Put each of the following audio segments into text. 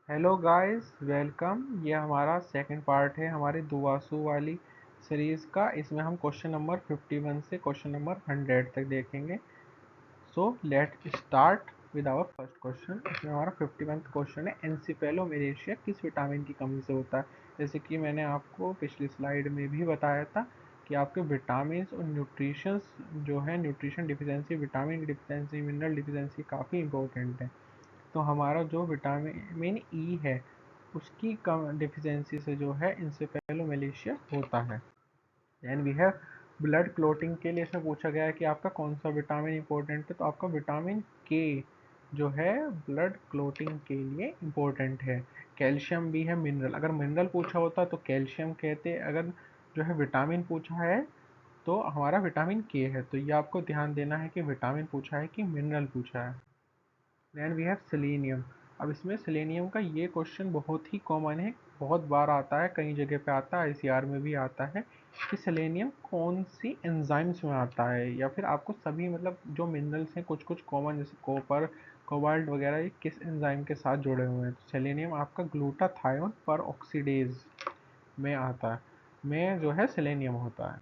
Hello guys, welcome. ये हमारा second part है हमारी दुआसू वाली सीरीज़ का। इसमें हम क्वेश्चन नंबर 51 से क्वेश्चन नंबर 100 तक देखेंगे। So let start with our first question. इसमें हमारा 51 क्वेश्चन है, एनसीफेलोमेलेशिया किस विटामिन की कमी से होता है। जैसे कि मैंने आपको पिछली स्लाइड में भी बताया था कि आपके विटामिन और न्यूट्रिशंस जो है, nutrition deficiency, vitamin deficiency, mineral deficiency काफ़ी इंपॉर्टेंट है। तो हमारा जो विटामिन ई है उसकी कम डिफिशियंसी से जो है इंसेफेलोमेलिशिया होता है। Then we have blood clotting के लिए इसमें पूछा गया है कि आपका कौन सा विटामिन इंपॉर्टेंट है। तो आपका विटामिन के जो है ब्लड क्लोटिंग के लिए इम्पोर्टेंट है। कैल्शियम भी है, मिनरल। अगर मिनरल पूछा होता तो कैल्शियम कहते, अगर जो है विटामिन पूछा है तो हमारा विटामिन के है। तो ये आपको ध्यान देना है कि विटामिन पूछा है कि मिनरल पूछा है। Then we have selenium. अब इसमें सेलेनियम का ये क्वेश्चन बहुत ही कॉमन है, बहुत बार आता है, कई जगह पे आता है, आईसीआर में भी आता है कि सेलेनियम कौन सी एंजाइम्स में आता है, या फिर आपको सभी मतलब जो मिनरल्स हैं कुछ कुछ कॉमन जैसे कॉपर, कोबाल्ट वगैरह, ये किस एंजाइम के साथ जुड़े हुए हैं। तो सेलेनियम आपका ग्लूटाथायोन पर ऑक्सीडेज में आता है, में जो है सेलेनियम होता है।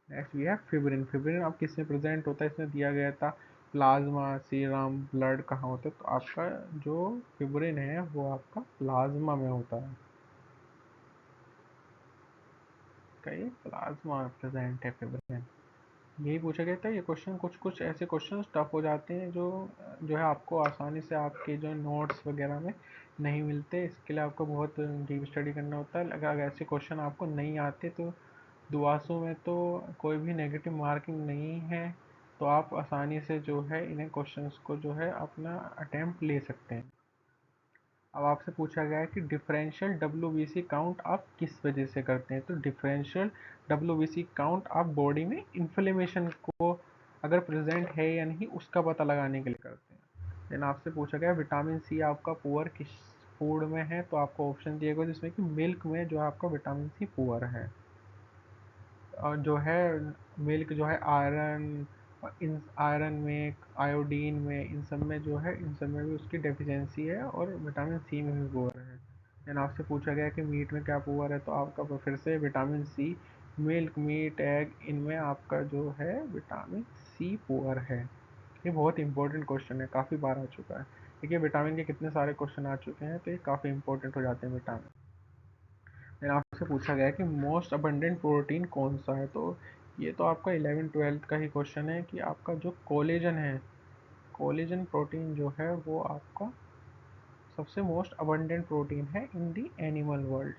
Next we have fibrin. Fibrin अब किस में प्रेजेंट होता है, इसमें दिया गया था प्लाज्मा, सीरम, ब्लड कहाँ होता है। तो आपका जो फिब्रिन है वो आपका प्लाज्मा में होता है। कहीं प्लाज्मा में प्रेजेंट है फिब्रिन। यही पूछा गया था ये क्वेश्चन। कुछ कुछ ऐसे क्वेश्चन टफ हो जाते हैं जो जो है आपको आसानी से आपके जो नोट्स वगैरह में नहीं मिलते। इसके लिए आपको बहुत डीप स्टडी करना होता है। अगर ऐसे क्वेश्चन आपको नहीं आते तो दुआसों में तो कोई भी नेगेटिव मार्किंग नहीं है। तो आप आसानी से जो है इन्हें क्वेश्चंस को जो है अपना अटेम्प्ट ले सकते हैं। अब आपसे पूछा गया है कि डिफरेंशियल डब्ल्यूबीसी काउंट आप किस वजह से करते हैं। तो डिफरेंशियल डब्ल्यूबीसी काउंट आप बॉडी में इन्फ्लेमेशन को अगर प्रेजेंट है या नहीं उसका पता लगाने के लिए करते हैं। देन आपसे पूछा गया विटामिन सी आपका पुअर किस फूड में है। तो आपको ऑप्शन दिए गए जिसमें कि मिल्क में जो है आपका विटामिन सी पुअर है। और जो है मिल्क जो है आयरन, इन आयरन में, आयोडीन में, इन सब में जो है, इन सब में भी उसकी डेफिशिएंसी है, और विटामिन सी में भी पुअर है। देन आपसे पूछा गया कि मीट में क्या पुअर है। तो आपका फिर से vitamin C, milk, meat, egg, इनमें आपका जो है विटामिन सी पुअर है। ये बहुत इंपॉर्टेंट क्वेश्चन है, काफ़ी बार आ चुका है। देखिए विटामिन के कितने सारे क्वेश्चन आ चुके हैं, तो ये काफ़ी इंपॉर्टेंट हो जाते हैं विटामिन। फिर आपसे पूछा गया कि मोस्ट अबंडेंट प्रोटीन कौन सा है। तो ये तो आपका 11th-12th का ही क्वेश्चन है कि आपका जो कोलेजन है, कोलेजन प्रोटीन जो है वो आपका सबसे मोस्ट अबंडेंट प्रोटीन है इन दी एनिमल वर्ल्ड।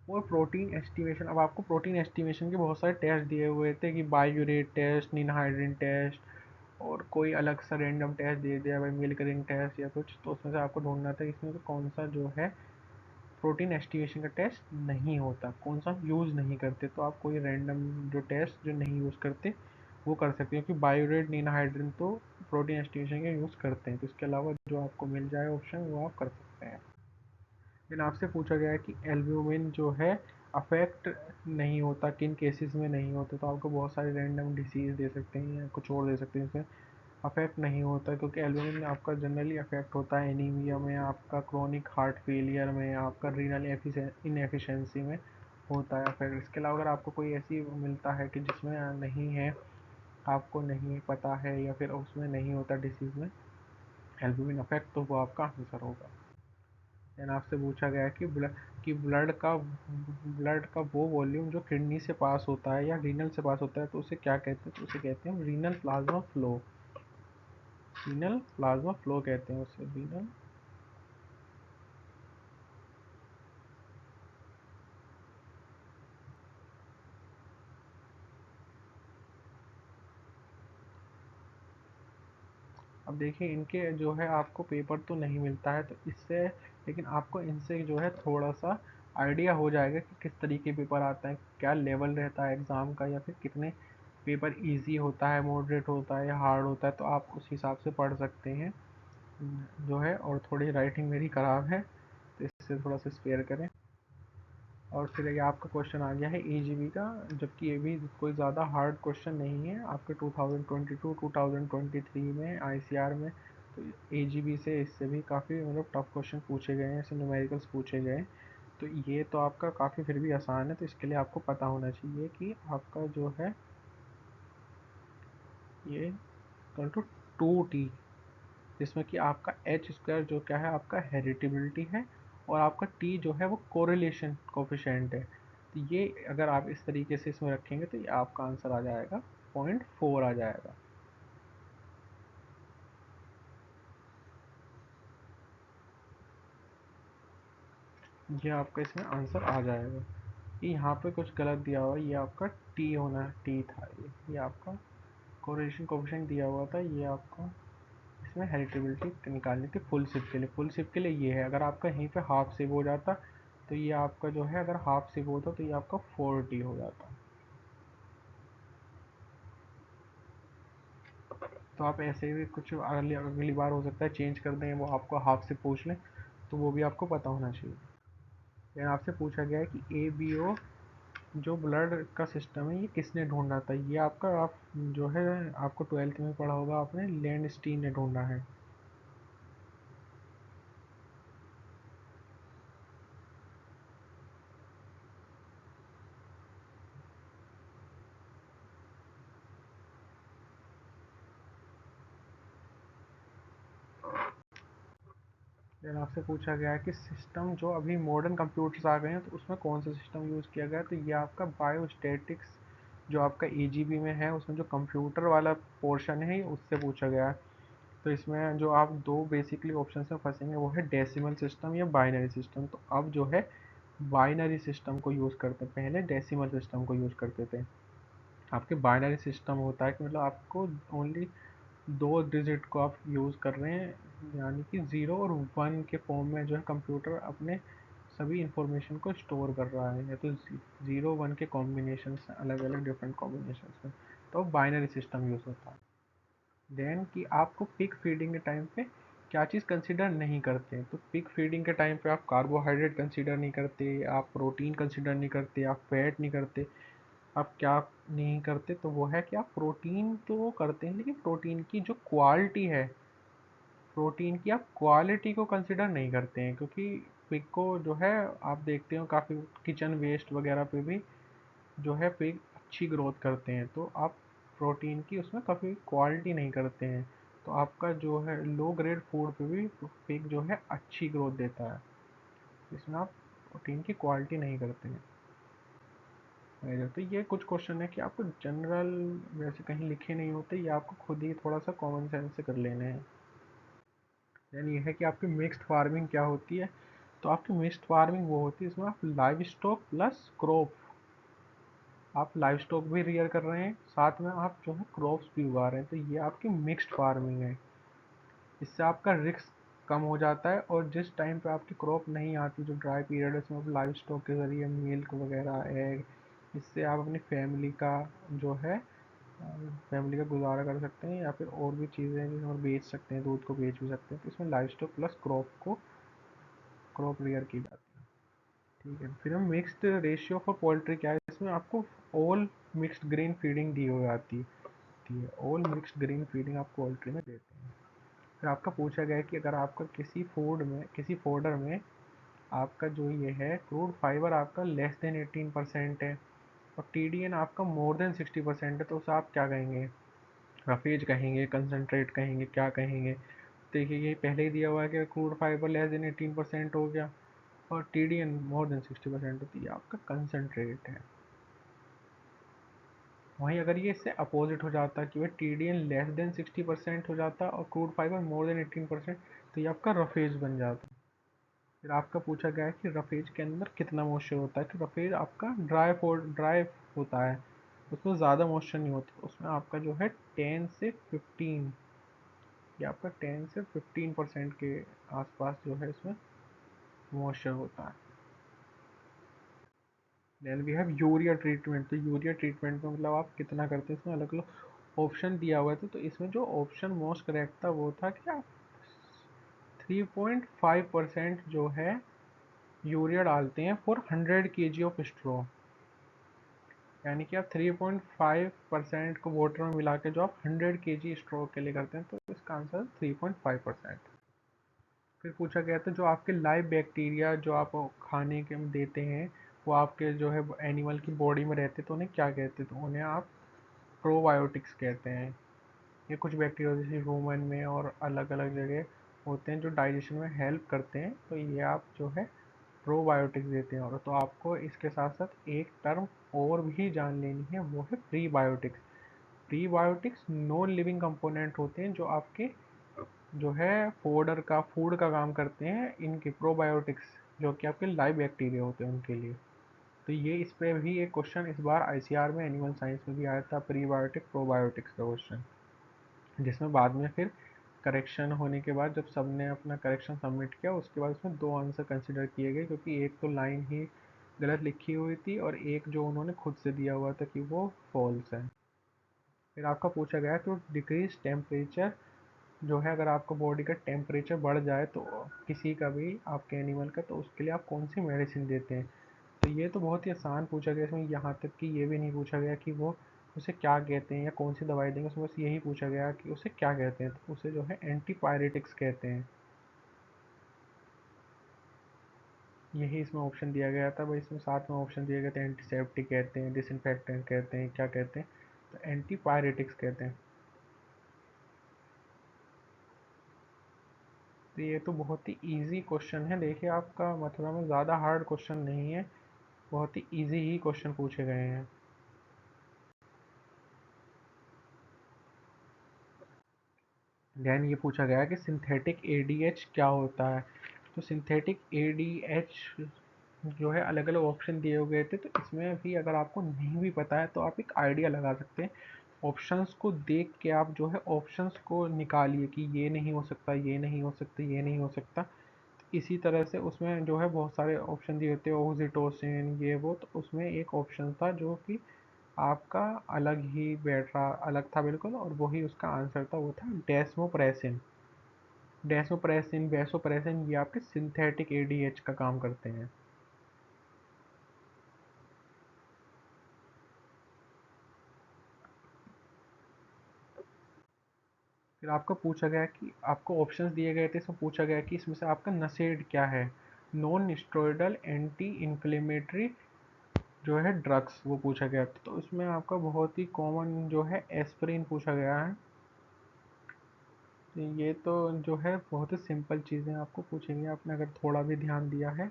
और प्रोटीन एस्टिमेशन, अब आपको प्रोटीन एस्टिमेशन के बहुत सारे टेस्ट दिए हुए थे कि बायोरेट टेस्ट, निनहाइड्रिन टेस्ट, और कोई अलग सा रैंडम टेस्ट दे दिया भाई, मिल्क रिंग टेस्ट या कुछ। तो उसमें से आपको ढूंढना था इसमें से कौन सा जो है प्रोटीन एस्टिमेशन का टेस्ट नहीं होता, कौन सा हम यूज़ नहीं करते। तो आप कोई रैंडम जो टेस्ट जो नहीं यूज़ करते वो कर सकते हो, क्योंकि बायोरेट, निनहाइड्रिन तो प्रोटीन एस्टिमेशन के यूज़ करते हैं। तो इसके अलावा जो आपको मिल जाए ऑप्शन वो आप कर सकते हैं। लेकिन आपसे पूछा गया है कि एल्ब्यूमिन जो है अफेक्ट नहीं होता, किन केसेस में नहीं होता। तो आपको बहुत सारे रैंडम डिसीज़ दे सकते हैं या कुछ और दे सकते हैं इसमें अफेक्ट नहीं होता, क्योंकि एल्ब्यूमिन आपका जनरली अफेक्ट होता है एनीमिया में, आपका क्रोनिक हार्ट फेलियर में, आपका रीनल इनएफिशिएंसी में होता है अफेक्ट। इसके अलावा अगर आपको कोई ऐसी मिलता है कि जिसमें नहीं है, आपको नहीं पता है, या फिर उसमें नहीं होता डिसीज़ में एल्ब्यूमिन अफेक्ट, तो वो आपका आंसर होगा। देन आपसे पूछा गया है कि ब्लड का वो वॉल्यूम जो किडनी से पास होता है या रीनल से पास होता है तो उसे क्या कहते हैं। तो उसे कहते हैं renal plasma flow. Renal plasma flow कहते हैं उसे, रीनल। अब देखिए इनके जो है आपको पेपर तो नहीं मिलता है तो इससे, लेकिन आपको इनसे जो है थोड़ा सा आइडिया हो जाएगा कि किस तरीके पेपर आता है, क्या लेवल रहता है एग्ज़ाम का, या फिर कितने पेपर इजी होता है, मॉडरेट होता है या हार्ड होता है। तो आप उस हिसाब से पढ़ सकते हैं जो है। और थोड़ी राइटिंग मेरी ख़राब है तो इससे थोड़ा सा स्पेयर करें। और फिर ये आपका क्वेश्चन आ गया है ईजीबी का, जबकि ये भी कोई ज़्यादा हार्ड क्वेश्चन नहीं है। आपके 2022-2023 में आईसीआर में तो एजीबी से इससे भी काफ़ी मतलब टफ क्वेश्चन पूछे गए हैं, ऐसे न्यूमेरिकल्स पूछे गए हैं। तो ये तो आपका काफ़ी फिर भी आसान है, तो इसके लिए आपको पता होना चाहिए कि आपका जो है ये इक्वल टू 2t, जिसमें कि आपका एच स्क्वायर जो क्या है आपका हेरिटेबिलिटी है, और आपका टी जो है वो कोरिलेशन कोफिशेंट है। तो ये अगर आप इस तरीके से इसमें रखेंगे तो ये आपका आंसर आ जाएगा 0.4 आ जाएगा। ये आपका इसमें आंसर आ जाएगा। ये यहाँ पे कुछ गलत दिया हुआ है, ये आपका टी होना टी था, ये आपका कोरिलेशन कोफिशिएंट दिया हुआ था, ये आपका इसमें हेरिटेबिलिटी निकालनी थी फुल शिप के लिए। फुल शिप के लिए ये है, अगर आपका यहीं पे हाफ शिप हो जाता तो ये आपका जो है अगर हाफ शिप होता तो ये आपका 4t हो जाता। तो आप ऐसे भी कुछ अगली अगली बार हो सकता है चेंज कर दें, वो आपको हाफ शिप पूछ लें, तो वो भी आपको पता होना चाहिए। फिर आपसे पूछा गया है कि ABO जो ब्लड का सिस्टम है ये किसने ढूंढा था। ये आपका आप जो है आपको 12th में पढ़ा होगा आपने, लैंडस्टीन ने ढूंढा है। फिर आपसे पूछा गया है कि सिस्टम जो अभी मॉडर्न कंप्यूटर्स आ गए हैं तो उसमें कौन सा सिस्टम यूज़ किया गया है। तो ये आपका बायोस्टैटिक्स जो आपका AGB में है उसमें जो कंप्यूटर वाला पोर्शन है उससे पूछा गया है। तो इसमें जो आप दो बेसिकली ऑप्शन में फंसेंगे वो है डेसिमल सिस्टम या बाइनरी सिस्टम। तो अब जो है बाइनरी सिस्टम को यूज़ करते हैं, पहले डेसिमल सिस्टम को यूज़ करते थे। आपके बाइनरी सिस्टम होता है कि मतलब आपको ओनली दो डिजिट को आप यूज़ कर रहे हैं, यानी कि 0 और 1 के फॉर्म में जो है कंप्यूटर अपने सभी इंफॉर्मेशन को स्टोर कर रहा है, या तो 0 1 के कॉम्बिनेशन से अलग अलग डिफरेंट कॉम्बिनेशन में, तो बाइनरी सिस्टम यूज़ होता है। देन कि आपको पिग फीडिंग के टाइम पे क्या चीज़ कंसिडर नहीं करते हैं। तो पिग फीडिंग के टाइम पे आप कार्बोहाइड्रेट कंसिडर नहीं करते, आप प्रोटीन कंसिडर नहीं करते, आप फैट नहीं करते। आप क्या नहीं करते, तो वो है कि आप प्रोटीन तो वो करते हैं लेकिन प्रोटीन की जो क्वालिटी है, प्रोटीन की आप क्वालिटी को कंसिडर नहीं करते हैं, क्योंकि पिग को जो है आप देखते हो काफ़ी किचन वेस्ट वगैरह पे भी जो है पिग अच्छी ग्रोथ करते हैं। तो आप प्रोटीन की उसमें काफ़ी क्वालिटी नहीं करते हैं, तो आपका जो है लो ग्रेड फूड पे भी पिग जो है अच्छी ग्रोथ देता है, इसमें आप प्रोटीन की क्वालिटी नहीं करते हैं। तो ये कुछ क्वेश्चन है कि आपको जनरल वैसे कहीं लिखे नहीं होते, ये आपको खुद ही थोड़ा सा कॉमन सेंस से कर लेने हैं। यानी ये है कि आपकी मिक्स्ड फार्मिंग क्या होती है। तो आपकी मिक्स्ड फार्मिंग वो होती है इसमें आप लाइव स्टॉक प्लस क्रॉप, आप लाइव स्टॉक भी रियर कर रहे हैं, साथ में आप जो है क्रॉप्स भी उगा रहे हैं, तो ये आपकी मिक्स्ड फार्मिंग है। इससे आपका रिस्क कम हो जाता है, और जिस टाइम पे आपकी क्रॉप नहीं आती, जो ड्राई पीरियड है, उसमें आप लाइव स्टॉक के ज़रिए मिल्क वगैरह एग, इससे आप अपनी फैमिली का जो है फैमिली का गुजारा कर सकते हैं, या फिर और भी चीज़ें हैं जिसे हम बेच सकते हैं, दूध को बेच भी सकते हैं। तो इसमें live stock plus crop rear की जाती है। ठीक है, फिर हम मिक्स्ड रेशियो फॉर पोल्ट्री क्या है, इसमें आपको ऑल मिक्स्ड ग्रेन फीडिंग दी हो जाती है, ऑल मिक्स्ड ग्रेन फीडिंग आप पोल्ट्री में देते हैं। फिर आपका पूछा गया है कि अगर आपका किसी फोडर में आपका जो ये है क्रूड फाइबर आपका लेस देन 18% है, और TDN आपका मोर देन 60% है, तो उसे आप क्या कहेंगे, रफेज कहेंगे, कंसनट्रेट कहेंगे, क्या कहेंगे। देखिए ये पहले ही दिया हुआ है कि क्रूड फाइबर लेस देन 18% हो गया, और TDN मोर देन 60% होती है, आपका कंसनट्रेट है। वहीं अगर ये इससे अपोजिट हो जाता कि वह TDN लेस देन 60% हो जाता और क्रूड फाइबर मोर देन 18%, तो ये आपका रफेज बन जाता। फिर आपका पूछा गया है कि रफेज के अंदर कितना मॉइस्चर होता है। कि रफेज आपका ड्राई होता है, उसमें ज़्यादा मॉइस्चर नहीं होता, उसमें आपका जो है 10 से 15, ये आपका 10 से 15% के आसपास जो है इसमें मॉइस्चर होता है। Then we have urea treatment. तो यूरिया ट्रीटमेंट में मतलब आप कितना करते हैं, इसमें अलग अलग ऑप्शन दिया हुआ था। तो इसमें जो ऑप्शन मोस्ट करेक्ट था वो था कि आप 3.5% जो है यूरिया डालते हैं फॉर 100 kg ऑफ स्ट्रॉ। यानी कि आप 3.5% को वाटर में मिला के जो आप 100 kg स्ट्रोक के लिए करते हैं, तो इसका आंसर 3.5%। फिर पूछा गया था जो आपके लाइव बैक्टीरिया जो आप खाने के में देते हैं, वो आपके जो है एनिमल की बॉडी में रहते हैं, तो उन्हें क्या कहते हैं? तो उन्हें आप प्रोबायोटिक्स कहते हैं। ये कुछ बैक्टीरिया जैसे ह्यूमन में और अलग अलग जगह होते हैं जो डाइजेशन में हेल्प करते हैं, तो ये आप जो है प्रोबायोटिक्स देते हैं। और तो आपको इसके साथ साथ एक टर्म और भी जान लेनी है, वो है prebiotics. Prebiotics non living component होते हैं जो आपके जो है फूड का काम करते हैं, इनके प्रोबायोटिक्स जो कि आपके लाइव बैक्टीरिया होते हैं उनके लिए। तो ये इस पे भी एक क्वेश्चन इस बार आईसीआर में एनिमल साइंस में भी आया था, प्रीबायोटिक प्रोबायोटिक्स का क्वेश्चन, जिसमें बाद में फिर करेक्शन होने के बाद जब सबने अपना करेक्शन सबमिट किया, उसके बाद उसमें दो आंसर कंसिडर किए गए, क्योंकि एक तो लाइन ही गलत लिखी हुई थी और एक जो उन्होंने खुद से दिया हुआ था कि वो फॉल्स है। फिर आपका पूछा गया कि डिक्रीज टेम्परेचर जो है, अगर आपका बॉडी का टेम्परेचर बढ़ जाए तो किसी का भी आपके एनिमल का, तो उसके लिए आप कौन सी मेडिसिन देते हैं? तो ये तो बहुत ही आसान पूछा गया, इसमें यहाँ तक कि ये भी नहीं पूछा गया कि वो उसे क्या कहते हैं या कौन सी दवाई देंगे, उसमें बस यही पूछा गया कि उसे क्या कहते हैं, तो उसे जो है एंटीपायरेटिक्स कहते हैं। यही इसमें ऑप्शन दिया गया था भाई, इसमें साथ में ऑप्शन दिए गए थे, एंटीसेप्टिक कहते हैं, डिसइंफेक्टेंट कहते हैं, क्या कहते हैं? तो एंटीपायरेटिक्स कहते हैं। तो ये तो बहुत ही इजी क्वेश्चन है, देखिए आपका मथुरा में ज़्यादा हार्ड क्वेश्चन नहीं है, बहुत ही इजी ही क्वेश्चन पूछे गए हैं। देन ये पूछा गया कि सिंथेटिक एडीएच क्या होता है? तो सिंथेटिक एडीएच जो है अलग अलग ऑप्शन दिए हुए थे, तो इसमें भी अगर आपको नहीं भी पता है तो आप एक आइडिया लगा सकते हैं। ऑप्शंस को देख के आप जो है ऑप्शंस को निकालिए कि ये नहीं हो सकता, ये नहीं हो सकता, ये नहीं हो सकता। इसी तरह से उसमें जो है बहुत सारे ऑप्शन दिए होते हैं, ऑक्सीटोसिन ये वो, तो उसमें एक ऑप्शन था जो कि आपका अलग ही बैठ रहा अलग था बिल्कुल, और वही उसका आंसर था, वो था डेस्मोप्रेसिन। डेस्मोप्रेसिन वैसोप्रेसिन ये आपके सिंथेटिक एडीएच का काम करते हैं। फिर आपको पूछा गया कि आपको ऑप्शंस दिए गए थे, इसमें पूछा गया कि इसमें से आपका नसेड क्या है? नॉन स्टेरॉयडल एंटी इन्फ्लेमेटरी जो है ड्रग्स, वो पूछा गया था। तो इसमें आपका बहुत ही कॉमन जो है एस्पिरिन पूछा गया है। तो ये तो जो है बहुत ही सिंपल चीज़ें आपको पूछेंगे, आपने अगर थोड़ा भी ध्यान दिया है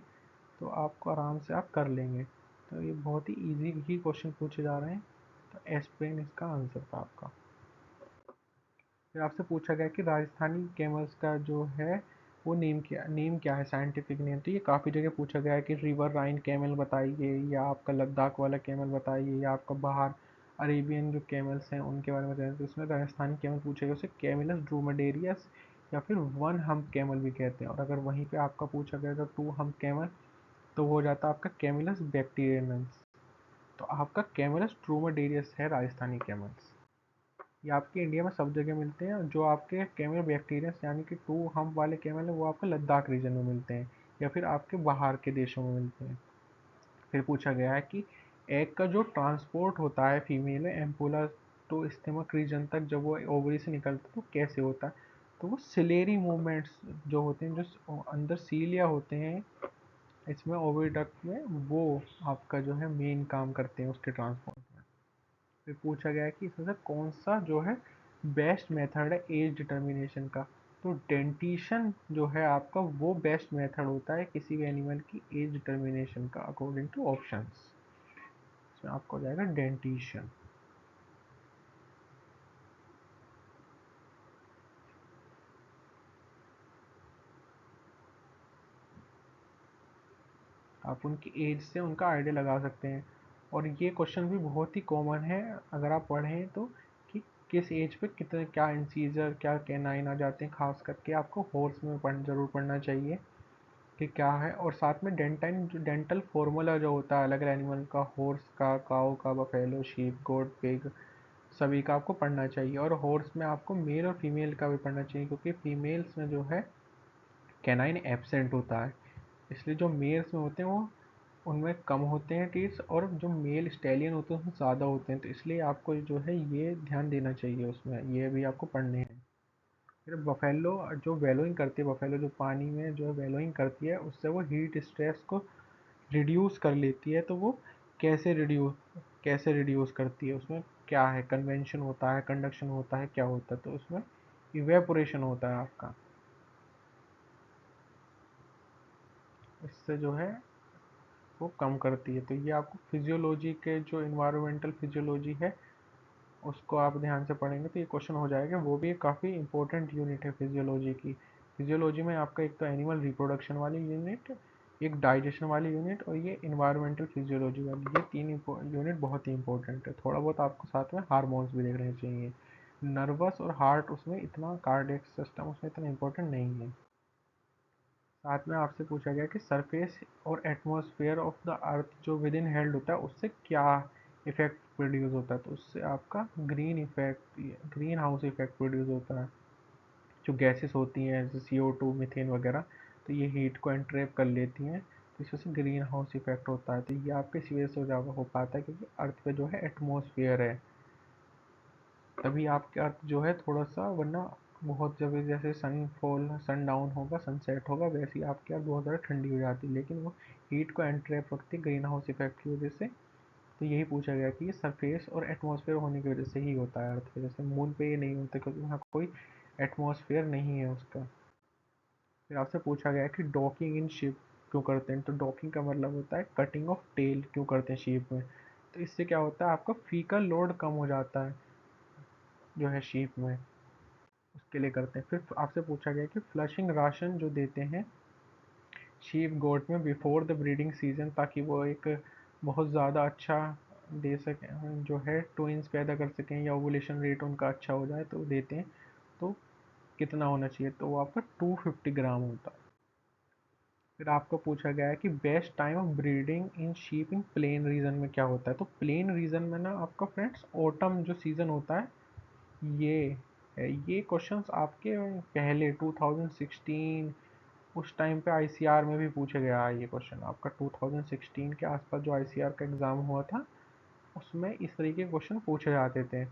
तो आपको आराम से आप कर लेंगे। तो ये बहुत ही इजी ही क्वेश्चन पूछे जा रहे हैं, तो एस्पिरिन इसका आंसर था आपका। फिर आपसे पूछा गया कि राजस्थानी कैमल्स का जो है वो नेम क्या है, साइंटिफिक नेम? तो ये काफ़ी जगह पूछा गया है कि रिवर राइन कैमल बताइए, या आपका लद्दाख वाला कैमल बताइए, या आपका बाहर अरेबियन जो कैमल्स हैं उनके बारे में बताइए। तो इसमें राजस्थानी कैमल पूछा गया, उसे कैमिलस ड्रूमेडेरियस या फिर वन हम्प कैमल भी कहते हैं। और अगर वहीं पे आपका पूछा गया था टू हम्प कैमल, तो वो हो जाता आपका कैमिलस बैक्टीरियनस। तो आपका कैमिलस ड्रूमेडेरियस है राजस्थानी कैमल्स। ये आपके इंडिया में सब जगह मिलते हैं, और जो आपके कैमल बैक्टीरियस यानी कि टू हम्प वाले कैमल है वो आपको लद्दाख रीजन में मिलते हैं, या फिर आपके बाहर के देशों में मिलते हैं। फिर पूछा गया है कि एग का जो ट्रांसपोर्ट होता है female ampulla to stomach region तक, जब वो ओवरी से निकलता है तो कैसे होता है? तो वो सिलेरी मूवमेंट्स जो होते हैं, जो अंदर सीलिया होते हैं इसमें ओविडक्ट में, वो आपका जो है मेन काम करते हैं उसके ट्रांसपोर्ट में। फिर पूछा गया है कि इसमें से कौन सा जो है बेस्ट मेथड है एज डिटर्मिनेशन का? तो डेंटिशन जो है आपका वो बेस्ट मेथड होता है किसी भी एनिमल की एज डिटर्मिनेशन का, अकॉर्डिंग टू ऑप्शंस। इसमें आपको हो जाएगा डेंटिशन। आप उनकी एज से उनका आइडिया लगा सकते हैं। और ये क्वेश्चन भी बहुत ही कॉमन है अगर आप पढ़ें तो, कि किस एज पे कितने क्या इंसीजर क्या कैनाइन आ जाते हैं, खास करके आपको हॉर्स में जरूर पढ़ना चाहिए कि क्या है। और साथ में डेंटाइन जो डेंटल फॉर्मूला जो होता है अलग अलग एनिमल का, हॉर्स का, काऊ का, बफेलो, शीप, गोट, पिग, सभी का आपको पढ़ना चाहिए। और हॉर्स में आपको मेल और फीमेल का भी पढ़ना चाहिए, क्योंकि फीमेल्स में जो है कैनाइन एब्सेंट होता है, इसलिए जो मेल्स में होते हैं वो उनमें कम होते हैं टीट्स, और जो मेल स्टैलियन होते हैं उसमें ज़्यादा होते हैं, तो इसलिए आपको जो है ये ध्यान देना चाहिए, उसमें ये भी आपको पढ़ने हैं। फिर बफेलो जो वेलोइंग करती है, बफेलो जो पानी में जो है वेलोइंग करती है, उससे वो हीट स्ट्रेस को रिड्यूस कर लेती है। तो वो कैसे रिड्यूस करती है, उसमें क्या है, कन्वेंशन होता है, कंडक्शन होता है, क्या होता है, तो उसमें इवेपोरेशन होता है आपका। इससे जो है वो कम करती है। तो ये आपको फिजियोलॉजी के जो इन्वायरमेंटल फिजियोलॉजी है उसको आप ध्यान से पढ़ेंगे तो ये क्वेश्चन हो जाएगा। वो भी काफ़ी इंपॉर्टेंट यूनिट है फिजियोलॉजी की। फिजियोलॉजी में आपका एक तो एनिमल रिप्रोडक्शन वाली यूनिट, एक डाइजेशन वाली यूनिट, और ये इन्वायरमेंटल फिजियोलॉजी वाली, ये तीन यूनिट बहुत ही इंपॉर्टेंट है। थोड़ा बहुत आपको साथ में हार्मोन्स भी देखने चाहिए। नर्वस और हार्ट उसमें इतना, कार्डियक सिस्टम उसमें इतना इंपॉर्टेंट नहीं है। साथ में आपसे पूछा गया कि सरफेस और एटमॉस्फेयर ऑफ द अर्थ जो विद इन हेल्ड होता है उससे क्या इफेक्ट प्रोड्यूस होता है, तो उससे आपका ग्रीन हाउस इफेक्ट प्रोड्यूस होता है। जो गैसेस होती हैं जैसे CO2, मीथेन वगैरह, तो ये हीट को एंट्रैप कर लेती हैं, तो इस वजह से ग्रीन हाउस इफेक्ट होता है। तो ये आपके इसी वजह से हो पाता है क्योंकि अर्थ पे जो है एटमॉस्फेयर है, तभी आपके अर्थ जो है थोड़ा सा, वरना बहुत जब जैसे सन डाउन होगा, सनसेट होगा, वैसे ही आपकी अर्थ बहुत ज़्यादा ठंडी हो जाती है, लेकिन वो हीट को एंट्रैप रखती है ग्रीन हाउस इफेक्ट की वजह से। तो यही पूछा गया कि ये सरफेस और एटमॉस्फेयर होने की वजह से ही होता है अर्थ पे, जैसे मून पे ये नहीं होता क्योंकि वहाँ कोई एटमॉस्फेयर नहीं है उसका। फिर आपसे पूछा गया कि डॉकिंग इन शिप क्यों करते हैं, तो डॉकिंग का मतलब होता है कटिंग ऑफ टेल क्यों करते हैं शिप में, तो इससे क्या होता है आपका फीकल लोड कम हो जाता है जो है शिप में, उसके लिए करते हैं। फिर आपसे पूछा गया कि फ्लशिंग राशन जो देते हैं शीप गोट में बिफोर द ब्रीडिंग सीजन, ताकि वो एक बहुत ज़्यादा अच्छा दे सकें, जो है ट्विंस पैदा कर सकें या ओवुलेशन रेट उनका अच्छा हो जाए, तो देते हैं। तो कितना होना चाहिए, तो वो आपका 250 ग्राम होता है। फिर आपको पूछा गया है कि best time of breeding in sheep in plain region में क्या होता है, तो प्लेन रीजन में ना आपका फ्रेंड्स ऑटम जो सीज़न होता है ये है। ये क्वेश्चंस आपके पहले 2016 उस टाइम पे ICR में भी पूछा गया है। ये क्वेश्चन आपका 2016 के आसपास जो ICR का एग्ज़ाम हुआ था उसमें इस तरीके के क्वेश्चन पूछे जाते थे।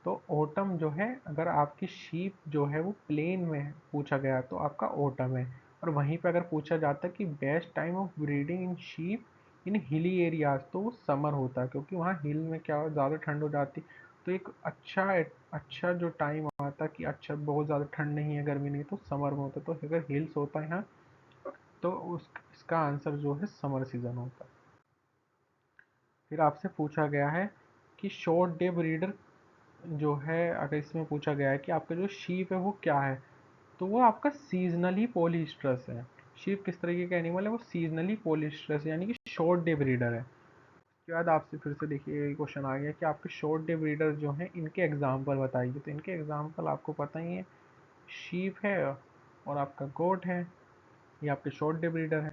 तो ऑटम जो है, अगर आपकी शीप जो है वो प्लेन में पूछा गया तो आपका ऑटम है। और वहीं पे अगर पूछा जाता कि best time of breeding in sheep in hilly areas, तो वो समर होता है क्योंकि वहाँ हिल में क्या ज़्यादा ठंड हो जाती। तो एक अच्छा जो टाइम आता कि अच्छा बहुत ज़्यादा ठंड नहीं है, गर्मी नहीं, तो समर में होता। तो अगर हिल्स होता है यहाँ, तो इसका आंसर जो है समर सीजन होता है। फिर आपसे पूछा गया है कि शॉर्ट डे ब्रीडर जो है, अगर इसमें पूछा गया है कि आपका जो शीप है वो क्या है, तो वो आपका सीजनली पॉलीस्ट्रस है। शीप किस तरीके का एनिमल है, वो सीजनली पॉलीस्ट्रस यानी कि शॉर्ट डे ब्रीडर है। उसके बाद आपसे फिर से देखिए क्वेश्चन आ गया कि आपके शॉर्ट डे ब्रीडर जो हैं इनके एग्जाम्पल बताइए, तो इनके एग्जाम्पल आपको पता ही है, शीप है और आपका गोट है, ये आपके शॉर्ट डे ब्रीडर है।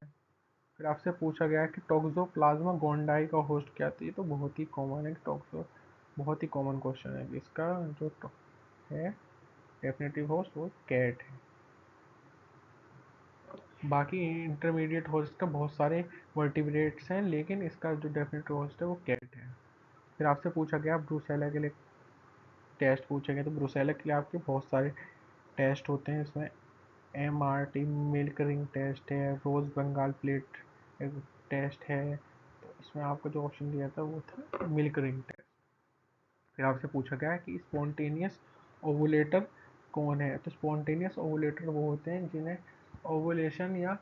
फिर आपसे पूछा गया है कि टोक्सोप्लाज्मा गोंडाई का होस्ट क्या, तो ये तो बहुत ही कॉमन है, टोक्सो बहुत ही कॉमन क्वेश्चन है। इसका जो है डेफिनेटिव होस्ट वो कैट है। बाकी इंटरमीडिएट होस्ट का बहुत सारे वर्टिब्रेट्स हैं, लेकिन इसका जो डेफिनेटिव होस्ट है वो कैट है। फिर आपसे पूछा गया ब्रूसेला के लिए टेस्ट पूछे गए, तो ब्रूसेला के लिए आपके बहुत सारे टेस्ट होते हैं। इसमें MRT मिल्क रिंग टेस्ट है, रोज़ बंगाल प्लेट टेस्ट है, तो इसमें आपको जो ऑप्शन दिया था वो था मिल्क रिंग टेस्ट। फिर आपसे पूछा गया है कि स्पॉन्टेनियस ओवुलेटर कौन है, तो स्पॉन्टेनियस ओवुलेटर वो होते हैं जिन्हें ओवुलेशन या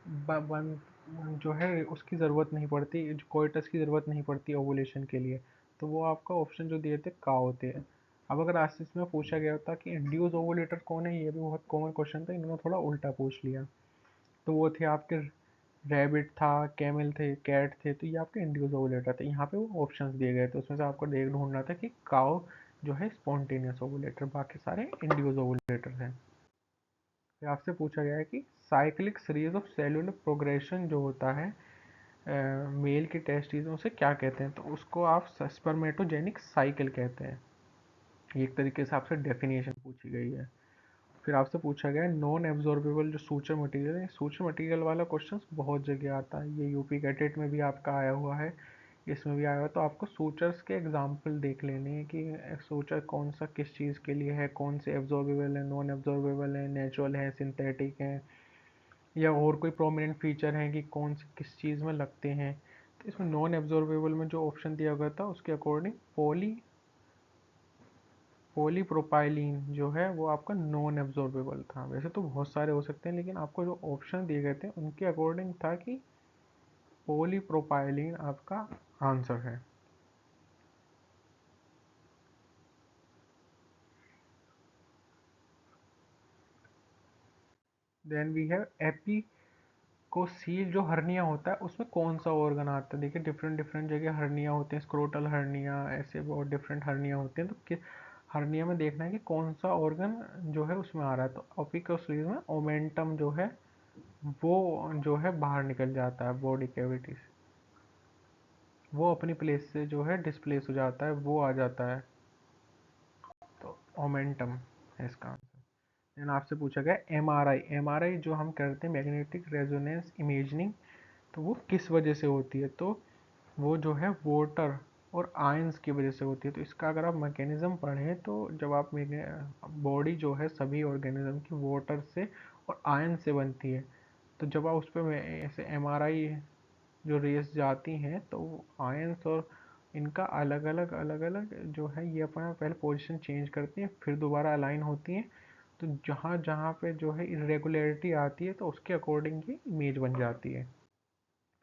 बन जो है उसकी ज़रूरत नहीं पड़ती, कोइटस की ज़रूरत नहीं पड़ती ओवुलेशन के लिए, तो वो आपका ऑप्शन जो दिए थे काऊ थे। अब अगर आज इसमें पूछा गया होता कि इंड्यूस ओवुलेटर कौन है, ये भी बहुत कॉमन क्वेश्चन था, इन्होंने थोड़ा उल्टा पूछ लिया। तो वो थे आपके रैबिट था, कैमल थे, कैट थे, तो ये आपके इंड्यूस ओवुलेटर थे। यहाँ पे वो ऑप्शंस दिए गए थे, उसमें से आपको देख ढूंढना था कि काऊ जो है स्पॉन्टेनियस ओवुलेटर, बाकी सारे इंड्यूस ओवुलेटर हैं। फिर आपसे पूछा गया है कि cyclic series of cellular progression जो होता है मेल की टेस्टिस उसे क्या कहते हैं, तो उसको आप स्पर्मेटोजेनिक साइकिल कहते हैं। ये एक तरीके से आपसे डेफिनेशन पूछी गई है। फिर आपसे पूछा गया है नॉन एब्जॉर्बेबल जो सूचर मटेरियल है, सूचर मटेरियल वाला क्वेश्चन बहुत जगह आता है, ये यूपी कैटेट में भी आपका आया हुआ है, इसमें भी आया हुआ है। तो आपको सूचर्स के एग्जाम्पल देख लेने हैं कि सूचर कौन सा किस चीज़ के लिए है, कौन से एब्जॉर्बेबल है, नॉन एब्जॉर्बेबल है, नेचुरल है, सिंथेटिक है, या और कोई प्रोमिनेंट फीचर है कि कौन से किस चीज़ में लगते हैं। तो इसमें नॉन एब्जॉर्बेबल में जो ऑप्शन दिया गया था उसके अकॉर्डिंग पॉलीप्रोपाइलीन जो है वो आपका नॉन एब्जॉर्बेबल था। वैसे तो बहुत सारे हो सकते हैं, लेकिन आपको जो ऑप्शन दिए गए थे उनके अकॉर्डिंग था कि पॉलीप्रोपाइलीन आपका आंसर है। देन वी हैव एपी को सील जो हर्निया होता है उसमें कौन सा ऑर्गन आता है। देखिए डिफरेंट डिफरेंट जगह हर्निया होते हैं, स्क्रोटल हर्निया, ऐसे बहुत डिफरेंट हर्निया होते हैं। तो हर्निया में देखना है कि कौन सा ऑर्गन जो है उसमें आ रहा है। तो एपिकोसील में ओमेंटम जो है वो जो है बाहर निकल जाता है बॉडी कैविटी से, वो अपनी प्लेस से जो है डिस्प्लेस हो जाता है, वो आ जाता है। तो ओमेंटम है इसका आंसर। देन आपसे पूछा गया एमआरआई, एमआरआई जो हम करते हैं मैग्नेटिक रेजोनेंस इमेजिंग, तो वो किस वजह से होती है। तो वो जो है वाटर और आयंस की वजह से होती है। तो इसका अगर आप मैकेनिज्म पढ़ें तो जब आप बॉडी जो है सभी ऑर्गेनिज्म की वाटर से और आयन से बनती है, तो जब आप उस पर ऐसे एमआरआई जो रेस जाती हैं तो आयंस और इनका अलग अलग जो है ये अपना पहले पोजीशन चेंज करती हैं, फिर दोबारा अलाइन होती हैं। तो जहाँ जहाँ पे जो है इरेगुलरिटी आती है तो उसके अकॉर्डिंग ये इमेज बन जाती है।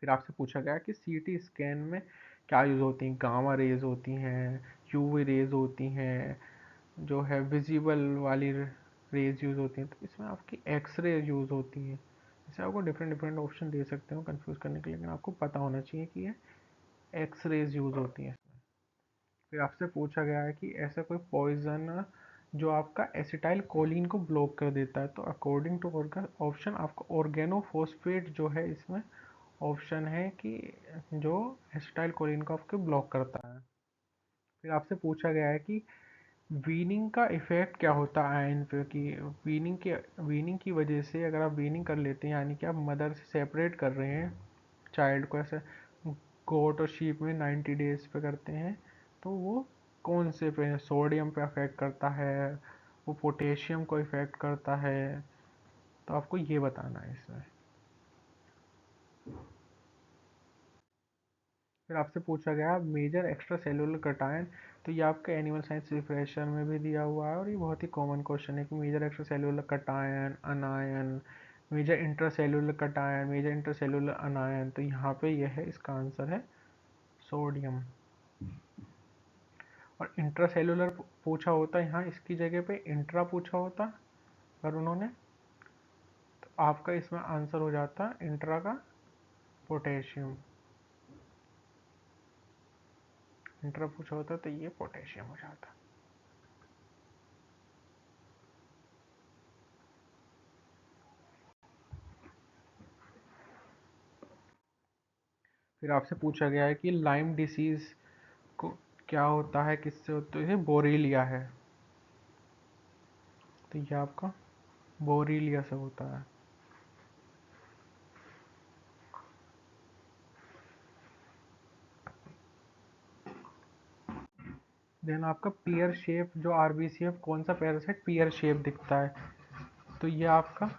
फिर आपसे पूछा गया कि सीटी स्कैन में क्या यूज़ होती हैं। गामा रेज होती हैं, यूवी रेज होती हैं, जो है विजिबल वाली रेज यूज़ होती हैं। तो इसमें आपकी एक्स रे यूज़ होती है। जैसे आपको डिफरेंट डिफरेंट ऑप्शन दे सकते हो कंफ्यूज करने के लिए, लेकिन आपको पता होना चाहिए कि ये एक्स रेज यूज़ होती हैं इसमें। फिर आपसे पूछा गया है कि ऐसा कोई पॉइजन जो आपका एसिटाइल कोलिन को ब्लॉक कर देता है। तो अकॉर्डिंग टू ऑप्शन आपका ऑर्गेनोफॉस्फेट जो है इसमें ऑप्शन है कि जो एसिटाइल कोलिन को आपके ब्लॉक करता है। फिर आपसे पूछा गया है कि वीनिंग का इफेक्ट क्या होता है आयन पे, कि वीनिंग की वजह से अगर आप वीनिंग कर लेते हैं, यानी कि आप मदर से सेपरेट कर रहे हैं चाइल्ड को, ऐसे गोट और शीप में 90 डेज पे करते हैं, तो वो कौन से पे सोडियम पे अफेक्ट करता है, वो पोटेशियम को इफेक्ट करता है। तो आपको ये बताना है इसमें। फिर आपसे पूछा गया मेजर एक्स्ट्रा सेलुलर कटायन, तो ये आपके एनिमल साइंस रिफ्रेशर में भी दिया हुआ है और ये बहुत ही कॉमन क्वेश्चन है कि major extra cellular cation anion, major inter cellular cation, major inter cellular anion. तो यहाँ पे यह है, इसका आंसर है सोडियम। और इंट्रा सेलुलर पूछा होता यहाँ इसकी जगह पे इंट्रा पूछा होता अगर उन्होंने, तो आपका इसमें आंसर हो जाता इंट्रा का पोटेशियम। इंट्रा पूछा होता तो ये पोटेशियम हो जाता। फिर आपसे पूछा गया है कि लाइम डिसीज को क्या होता है, किससे होता है, बोरीलिया है। तो ये आपका बोरीलिया से होता है। देन आपका पियर शेप जो आरबीसीएफ कौन सा पैरासाइट पियर शेप दिखता है, तो ये आपका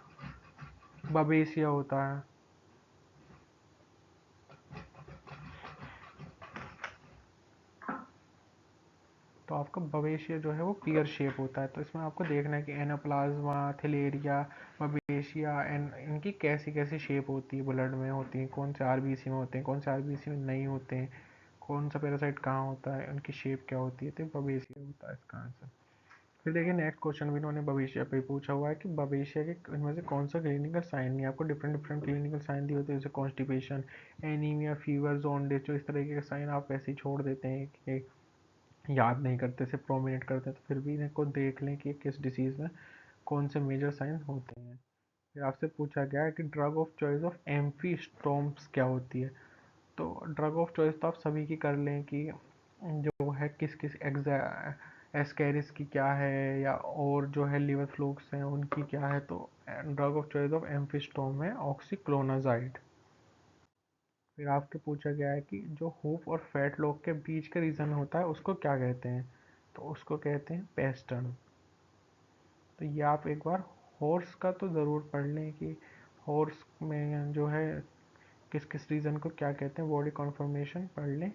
बबेसिया होता है। तो आपका बवेशिया जो है वो पियर शेप होता है। तो इसमें आपको देखना है कि एनाप्लाज्मा, थिलेरिया, बवेशिया एंड इनकी कैसी कैसी शेप होती है, ब्लड में होती है, कौन से आरबीसी में होते हैं, कौन से आरबीसी में नहीं होते हैं, कौन सा पैरासाइट कहाँ होता है, उनकी शेप क्या होती है। तो बवेशिया होता है इसका आंसर। फिर देखिए नेक्स्ट क्वेश्चन भी इन्होंने बवेशिया पे ही पूछा हुआ है कि बवेशिया के इनमें से कौन सा क्लिनिकल साइन नहीं, आपको डिफरेंट डिफरेंट क्लिनिकल साइन दिए होते हैं, जैसे कॉन्स्टिपेशन, एनीमिया, फीवर, जॉन्डिस। जो इस तरीके के साइन आप ऐसे ही छोड़ देते हैं कि याद नहीं करते, सिर्फ प्रोमिनेट करते हैं, तो फिर भी इनको देख लें कि किस डिसीज़ में कौन से मेजर साइन होते हैं। फिर आपसे पूछा गया है कि drug of choice of amphistomes क्या होती है। तो ड्रग ऑफ चॉइस तो आप सभी की कर लें कि जो है किस किस एस्केरिस की क्या है, या और जो है लिवर फ्लूक्स हैं उनकी क्या है। तो ड्रग ऑफ चॉइस ऑफ एम्फिस्टोम है ऑक्सीक्लोनाजाइड। फिर आपके पूछा गया है कि जो हुप और फैट लॉक के बीच का रीजन होता है उसको क्या कहते हैं। तो उसको कहते हैं पेस्टन। तो ये आप एक बार हॉर्स का तो ज़रूर पढ़ लें कि हॉर्स में जो है किस किस रीज़न को क्या कहते हैं, बॉडी कॉन्फर्मेशन पढ़ लें।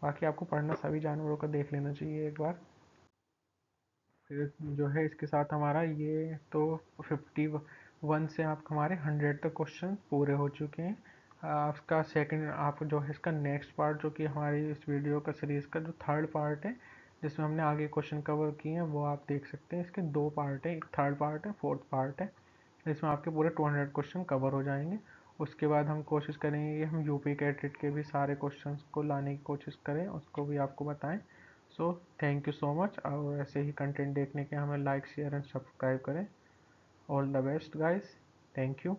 बाकी आपको पढ़ना सभी जानवरों का देख लेना चाहिए एक बार। फिर जो है इसके साथ हमारा ये तो 51 से आप हमारे 100 तक क्वेश्चन पूरे हो चुके हैं। आपका सेकंड आप जो है इसका नेक्स्ट पार्ट जो कि हमारी इस वीडियो का सीरीज़ का जो थर्ड पार्ट है जिसमें हमने आगे क्वेश्चन कवर किए हैं वो आप देख सकते हैं। इसके दो पार्ट है, एक थर्ड पार्ट है, फोर्थ पार्ट है। इसमें आपके पूरे 200 क्वेश्चन कवर हो जाएंगे। उसके बाद हम कोशिश करेंगे कि हम यूपी कैटेट के भी सारे क्वेश्चंस को लाने की कोशिश करें, उसको भी आपको बताएं। So thank you so much, और ऐसे ही कंटेंट देखने के हमें लाइक शेयर एंड सब्सक्राइब करें। All the best guys, thank you.